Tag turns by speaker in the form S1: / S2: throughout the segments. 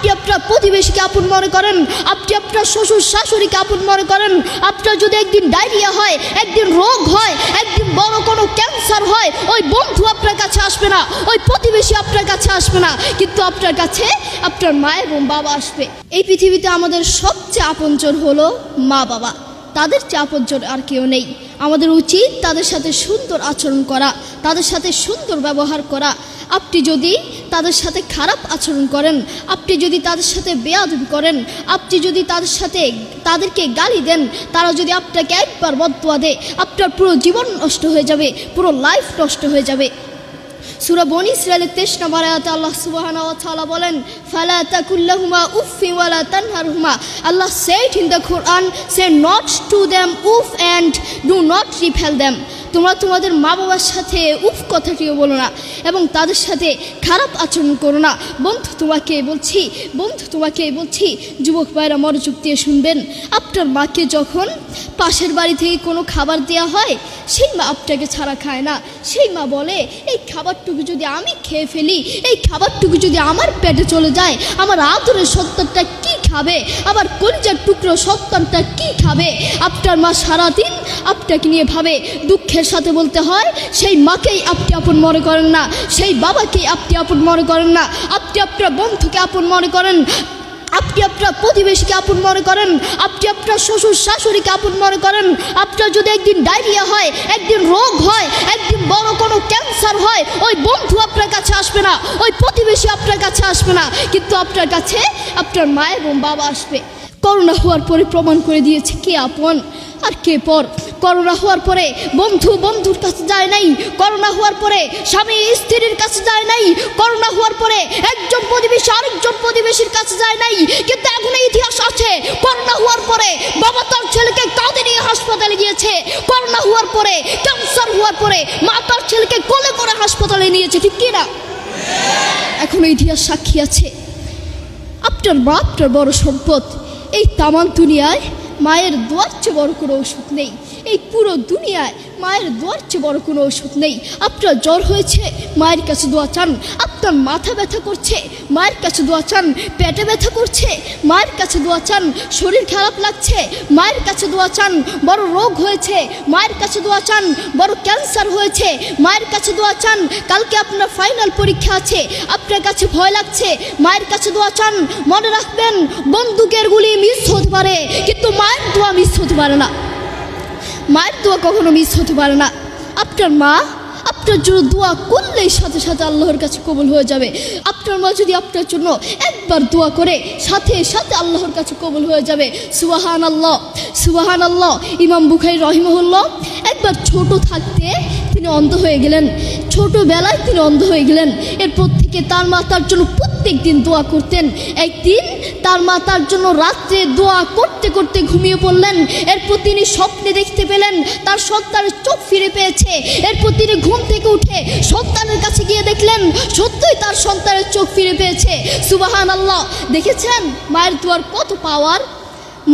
S1: আপনি আপনার প্রতিবেশীকে আপন মনে করেন, আপনি আপনার শ্বশুর শাশুড়িকে আপন মনে করেন। আপনার যদি একদিন ডায়রিয়া হয়, একদিন রোগ হয়, একদিন বড় কোনো ক্যান্সার হয়, ওই বন্ধু আপনার কাছে আসবে না, ওই প্রতিবেশী আপনার কাছে আসবে না, কিন্তু আপনার কাছে আপনার মা এবং বাবা আসবে। এই পৃথিবীতে আমাদের সবচেয়ে আপনজন হলো মা বাবা, তাদের চেয়ে আপনজন আর কেউ নেই। আমাদের উচিত তাদের সাথে সুন্দর আচরণ করা, তাদের সাথে সুন্দর ব্যবহার করা। আপনি যদি তাদের সাথে খারাপ আচরণ করেন, আপনি যদি তাদের সাথে বেয়াদবি করেন, আপনি যদি তাদেরকে গালি দেন, তারা যদি আপনাকে একবার বদদুয়া দেয়, আপনার পুরো জীবন নষ্ট হয়ে যাবে, পুরো লাইফ নষ্ট হয়ে যাবে। সূরা বনী ইসরাঈলের 23 নম্বর আয়াতে আল্লাহ সুবহানাহু ওয়া তাআলা বলেন, ফালা তাকুল্লাহুমা উফফি ওয়ালা তানহারহুমা। আল্লাহ said in the Quran, say not to them uff and do not repel them. তোমরা তোমাদের মা বাবার সাথে উফ কথাটিও বলো না এবং তাদের সাথে খারাপ আচরণ করো না। বন্ধু তোমাকে বলছি যুবক ভাইরা মনোযোগ দিয়ে শুনবেন। আপনার মাকে যখন পাশের বাড়ি থেকে কোনো খাবার দেওয়া হয়, সেই মা আপনাকে ছাড়া খায় না। সেই মা বলে, এই খাবারটুকু যদি আমি খেয়ে ফেলি, এই খাবারটুকু যদি আমার পেটে চলে যায়, আমার আদরের সন্তানটা কি খাবে, আমার কলিজার টুকরো সন্তানটা কি খাবে? আপনার মা সারাদিন আপনাকে নিয়ে ভাবে। দুঃখের সাথে বলতে হয়, সেই মাকেই আপনি আপন মনে করেন না, সেই বাবাকেই আপনি আপন মনে করেন না, আপনি আপনার বন্ধুকে আপন মনে করেন, আপনি আপনার প্রতিবেশীকে আপন মনে করেন, আপনি আপনার শ্বশুর শাশুড়িকে আপন মনে করেন। আপনার যদি একদিন ডায়রিয়া হয়, একদিন রোগ হয়, একদিন বড় কোনো ক্যান্সার হয়, ওই বন্ধু আপনার কাছে আসবে না, ওই প্রতিবেশী আপনার কাছে আসবে না, কিন্তু আপনার কাছে আপনার মা এবং বাবা আসবে। করোনা হওয়ার পরে প্রমাণ করে দিয়েছে কে আপন আর কে পর। করোনা হওয়ার পরে বন্ধু বন্ধুর কাছে যায় নাই, করোনা হওয়ার পরে স্বামী স্ত্রীর কাছে যায় নাই, করোনা হওয়ার পরে একজন প্রতিবেশী আরেকজন প্রতিবেশীর কাছে যায় নাই, কিন্তু এখন ইতিহাস আছে করোনা হওয়ার পরে বাবা তার ছেলেকে কাঁধে নিয়ে হাসপাতালে গিয়েছে, করোনা হওয়ার পরে ক্যান্সার হওয়ার পরে মা তার ছেলেকে কোলে করে হাসপাতালে নিয়েছে, ঠিক কিনা? এখনো ইতিহাস সাক্ষী আছে। আপনার মা আপনার বড় সম্পদ। এই তামাম দুনিয়ায় মায়ের দোয়ার চেয়ে বড় কোনো ওষুধ নেই, এই পুরো দুনিয়ায় মায়ের দোয়ার চেয়ে বড় কোনো ওষুধ নেই। আপনার জ্বর হয়েছে, মায়ের কাছে দোয়া চান। আপনার মাথা ব্যথা করছে, মায়ের কাছে দোয়া চান। পেটে ব্যথা করছে, মায়ের কাছে দোয়া চান। শরীর খারাপ লাগছে, মায়ের কাছে দোয়া চান। বড় রোগ হয়েছে, মায়ের কাছে দোয়া চান। বড় ক্যান্সার হয়েছে, মায়ের কাছে দোয়া চান। কালকে আপনার ফাইনাল পরীক্ষা আছে, আপনার কাছে ভয় লাগছে, মায়ের কাছে দোয়া চান। মনে রাখবেন, বন্দুকের গুলি মিস হতে পারে, কিন্তু মায়ের দোয়া মিস হতে পারে না। মায়ের দোয়া কখনো মিস হতে পারে না। আপনার মা আপনার জন্য দোয়া করলেই সাথে সাথে আল্লাহর কাছে কবুল হয়ে যাবে। আপনার মা যদি আপনার জন্য একবার দোয়া করে, সাথে সাথে আল্লাহর কাছে কবুল হয়ে যাবে। সুবহানাল্লাহ, সুবহানাল্লাহ। ইমাম বুখারী রাহিমাহুল্লাহ একবার ছোট থাকতে তিনি অন্ধ হয়ে গেলেন, ছোটবেলায় তিনি অন্ধ হয়ে গেলেন। এরপর থেকে তার মা তার জন্য প্রত্যেক দিন দোয়া করতেন। একদিন তার মা তার জন্য রাত্রে দোয়া করতে করতে ঘুমিয়ে পড়লেন। এরপর তিনি স্বপ্নে দেখতে পেলেন তার সন্তানের চোখ ফিরে পেয়েছে। এরপর তিনি ঘুম থেকে উঠে সন্তানের কাছে গিয়ে দেখলেন সত্যই তার সন্তানের চোখ ফিরে পেয়েছে। সুবহানাল্লাহ। দেখেছেন মায়ের দোয়ার কত পাওয়ার,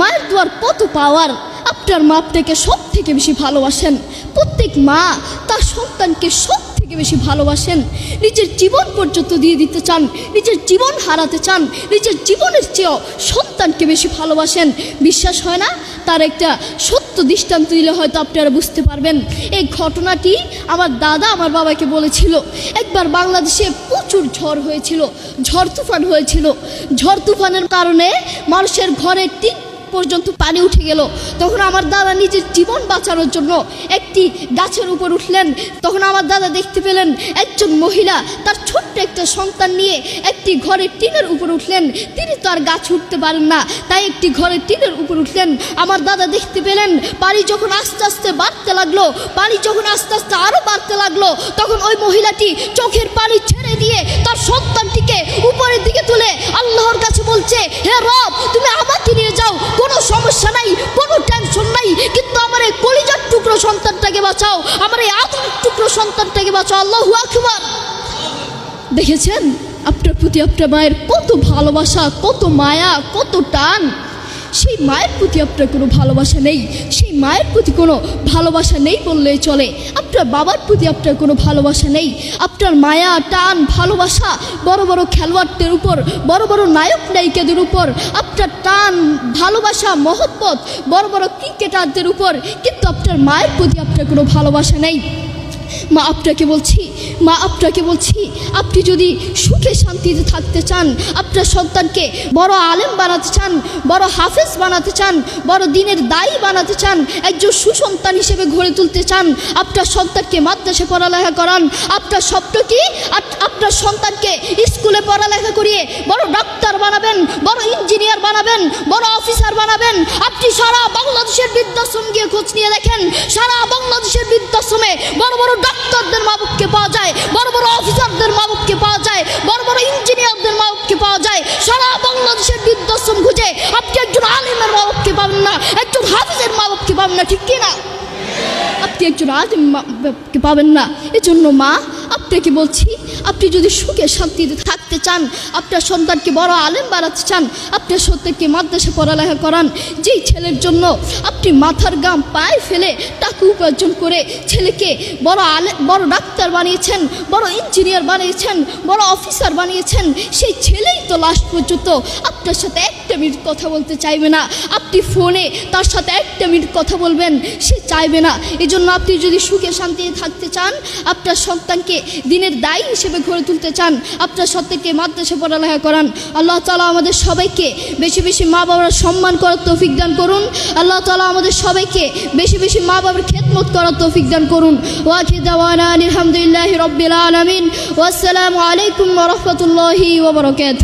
S1: মায়ের দোয়ার কত পাওয়ার। আপনার মা আপনাকে সব থেকে বেশি ভালোবাসেন। প্রত্যেক মা তার সন্তানকে সব থেকে বেশি ভালোবাসেন, নিজের জীবন পর্যন্ত দিয়ে দিতে চান, নিজের জীবন হারাতে চান, নিজের জীবনের চেয়েও সন্তানকে বেশি ভালোবাসেন। বিশ্বাস হয় না? তার একটা সত্য দৃষ্টান্ত দিলে হয়তো আপনারা বুঝতে পারবেন। এই ঘটনাটি আমার দাদা আমার বাবাকে বলেছিল। একবার বাংলাদেশে প্রচুর ঝড় হয়েছিল, ঝড় তুফান হয়েছিল। ঝড় তুফানের কারণে মানুষের ঘরে টিন পর্যন্ত পানি উঠে গেল। তখন আমার দাদা নিজের জীবন বাঁচানোর জন্য একটি গাছের উপর উঠলেন। তখন আমার দাদা দেখতে পেলেন একজন মহিলা তার ছোট্ট একটা সন্তান নিয়ে একটি ঘরের টিনের উপর উঠলেন। তিনি তো আর গাছ উঠতে পারেন না, তাই একটি ঘরের টিনের উপর উঠলেন। আমার দাদা দেখতে পেলেন পানি যখন আস্তে আস্তে বাড়তে লাগলো, পানি যখন আস্তে আস্তে আরো বাড়তে লাগলো, তখন ওই মহিলাটি চোখের পানি ছেড়ে দিয়ে তার সন্তানটিকে উপরের দিকে তুলে আল্লাহর কাছে বলছে, হে রব, তুমি আমাকে নিয়ে যাও, কোনো সমস্যা নাই, কোনো টেনশন নাই, কিন্তু আমার এই কলিজার টুকরো সন্তানটাকে বাঁচাও, আমার এই আদরের টুকরো সন্তানটাকে বাঁচাও। আল্লাহু আকবার। দেখেছেন আপনার প্রতি আপনার মায়ের কত ভালোবাসা, কত মায়া, কত টান। সেই মায়ের প্রতি আপনার কোনো ভালোবাসা নেই, সেই মায়ের প্রতি কোনো ভালোবাসা নেই বললেই চলে। আপনার বাবার প্রতি আপনার কোনো ভালোবাসা নেই। আপনার মায়া টান ভালোবাসা বড় বড় খেলোয়াড়দের উপর, বড় বড় নায়ক নায়িকাদের উপর আপনার টান ভালোবাসা মহব্বত বড় বড় ক্রিকেটারদের উপর, কিন্তু আপনার মায়ের প্রতি আপনার কোনো ভালোবাসা নেই। মা আপনাকে বলছি আপনি যদি সুখে শান্তিতে থাকতে চান, আপনার সন্তানকে বড় আলেম বানাতে চান, বড় হাফেজ বানাতে চান, বড় দিনের দায়ী বানাতে চান, একজন সুসন্তান হিসেবে গড়ে তুলতে চান, আপনার সন্তানকে মাদ্রাসায় পড়ালেখা করান। আপনার স্বপ্ন কি? আপনার সন্তানকে স্কুলে পড়ালেখা করিয়ে বড় ডাক্তার বানাবেন, বড় ইঞ্জিনিয়ার বানাবেন, বড় অফিসার বানাবেন। আপনি সারা বাংলাদেশের বৃদ্ধাশ্রম গিয়ে খোঁজ নিয়ে দেখেন, সারা বাংলাদেশের বৃদ্ধাশ্রমে বড় বড় ডাক্তারদের মা বাপকে পাওয়া যায়, বড় বড় অফিসারদের মা বাপকে পাওয়া যায়, বড় বড় ইঞ্জিনিয়ারদের মা বাপকে পাওয়া যায়। সারা বাংলাদেশের বৃদ্ধাশ্রম খুঁজে আপনি একজন আলিমের মা বাপকে পাবেন না, একজন হাফিজের মা বাপকে পাবেন না, ঠিক কিনা? আপনি একজন আলিম মা বাপকে পাবেন না। এজন্য মা আপনাকে বলছি, আপনি যদি সুখে শান্তিতে থাকতে চান, আপনার সন্তানকে বড় আলেম বানাতে চান, আপনার সন্তানকে মাদ্রাসা পড়ালেখা করান। যেই ছেলের জন্য আপনি মাথার গাম পায়ে ফেলে টাকা উপার্জন করে ছেলেকে বড় ডাক্তার বানিয়েছেন, বড় ইঞ্জিনিয়ার বানিয়েছেন, বড় অফিসার বানিয়েছেন, সেই ছেলেই তো লাস্ট পর্যন্ত আপনার সাথে একটা মিনিট কথা বলতে চাইবে না। আপনি ফোনে তার সাথে একটা মিনিট কথা বলবেন, সে চাইবে না। এজন্য আপনি যদি সুখে শান্তিতে থাকতে চান, আপনার সন্তানকে দিনের দায়ী হিসেবে গড়ে তুলতে চান, আপনার সন্তানকে মাদ্রাসা পড়ালেখা করান। আল্লাহ তাআলা আমাদের সবাইকে বেশি বেশি মা বাবার সম্মান করার তৌফিক দান করুন। আল্লাহ তাআলা আমাদের সবাইকে বেশি বেশি মা বাবার খেদমত করার তৌফিক দান করুন। ওয়া আখিরু দাওয়ানা আলহামদুলিল্লাহি রাব্বিল আলামিন। ওয়া আসসালামু আলাইকুম ওয়া রাহমাতুল্লাহি ওয়া বারাকাতুহু।